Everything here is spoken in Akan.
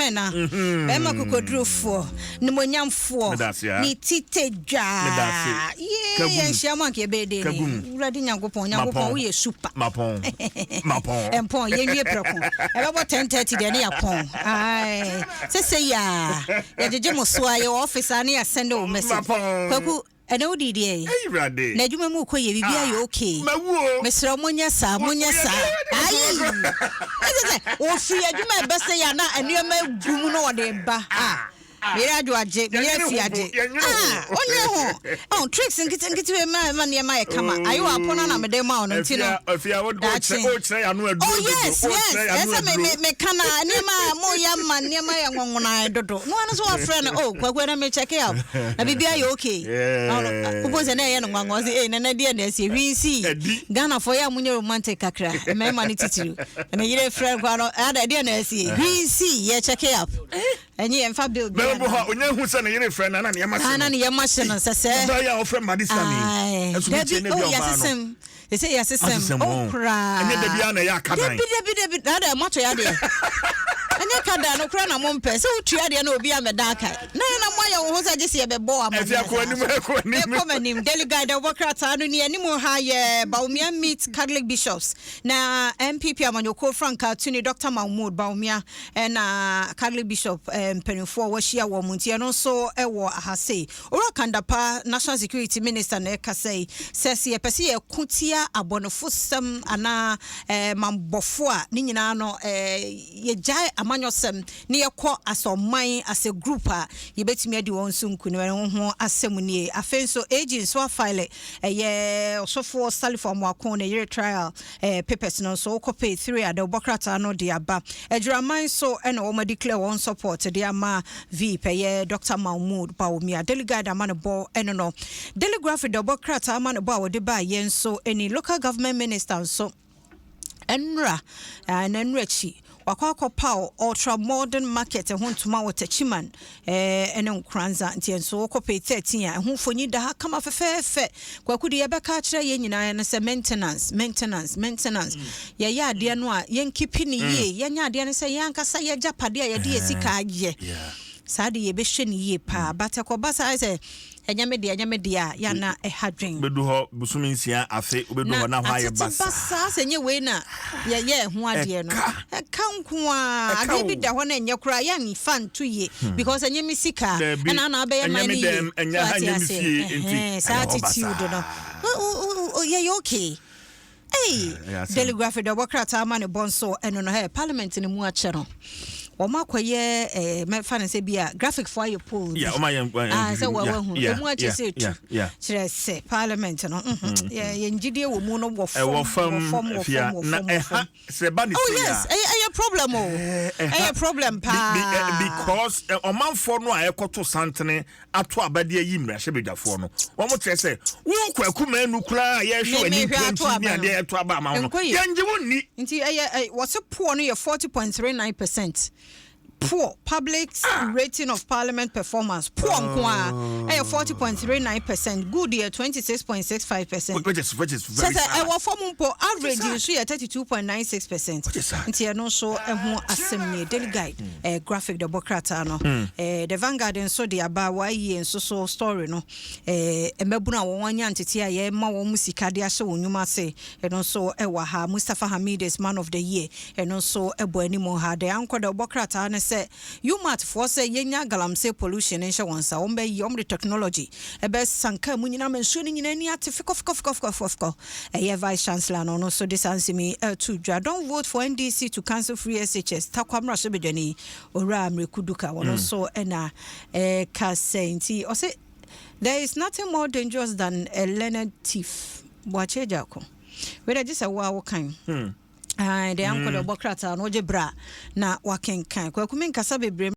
Mena, Bema Kukodrufo, Nimonyamfo, Ni Tite Ja, yeah, Shamanke Bede, Radina Gopon, ye super, Mapon, and Pon, ye Propon, about 10:30, then ya pon. Aye, say ya, the Jimo Sway office, I near send over message. And no DDA. Hey, Raddy. Najuma Muko, you be okay. Mr. Munyasa. Oh, see, I do my best, and you may do no de Mira do a jet, oh, tricks and get to a man near my come. Are you upon a demo? If you would say, I know. Oh, yes, I may come near my more young man near my young one. I don't know. One is our friend. Oh, when I may check it out. I be okay. Who was an young one was in an idea. We see Ghana for your romantic crack. My money to you. And a year friend, other idea. We see, yeah, check it out. And ye and Fabio. Who sent a friend and Yamasan, say, your friend Madison. Yes, they say, yes, oh, cry. And the Biana Yakana. And you can't no crown a mumper, so tried no be a medaka. No, why was I just here before? As you are name, delegate of Wokrata, any more high Baumia meets Catholic bishops. Now, MPP among your co Franca, Tuni Dr. Mahmoud Baumia, and Catholic Bishop Penufo, was she a woman, and also a war has say. Orakandapa, National Security Minister Neka say, says he a Pessia Kutia, a bonofusum, Anna Mambofua, Ninano, ye jai. Amanyosem near kwa as on mine as a group you bet me do on soon kunwe asemuni afenso agents so file so for sally from wakon year trial papers no so copy 3 at the bokrata no de aba eduraman so and o ma declare one support de ama v pay Dr. Mahmoud Baumia delegate amane bo no telegraph the bokrata amane bo de ba yen so any local government minister so enra and enrichi Wakako Pow ultra modern market and Huntuma Watachiman and Kranza and so copy 13 and who for you da come off a fair Kwakudi Abakacha Yenina and say maintenance. Ya dear noa yen keeping ye yanya dear say yanka say japadia dear sika ye. Sadi ye beshin ye pa but a cobasa I say Enyamedia yana a hadring. Beduho Busuminsia afe ubedu na higher basa senye wena yeah who are dear no kankwa adebi da ho na enye kura yan fan to ye because enye misika and ana be mani attitude no oh yeah okay hey telegraph the workrata man bonso eno no hey parliament ni mu ache no Oma kwaye me fa na se bia graphic for your poll so we hu e mu ache se tu chere se parliament no ye ngidie wo mu no wo form na se ba ni oh yes a problem a problem pa because omanfo no a ekoto santene ato abade yi mra hye bedwafo no wo mo chere se wo kwaku manu kura ye hwe ani plenty ni ade eto aba ma no ye ngi wonni nti wo se poor no ye 40.39%. Poor public rating of parliament performance. Poor 40.39%. Good year 26.65%. Which is very our form average you see at 32.96%. Until no so assembly delegate graphic the Bokrata no. The Vanguard and so the Abawa and so story no. Mebuna wanya antitia ye ma wo musika dia so nyuma say and also ewa Mustafa Hamid is man of the year and also ebo animo ha the anko the Bokrata na you might force yenya galamse pollution in shawansa ombe yom the technology ebe sanka munyina mensuo ni any artificial vice chancellor no so this answer me to don't vote for NDC to cancel free SHS takwamra so bedani ora amrekuduka wono so ena kasenti o say there is nothing more dangerous than a learned thief boache jako whether just a wa kan the uncle of Bokrata no jebra na wakenkan kwa kumenkasa bebre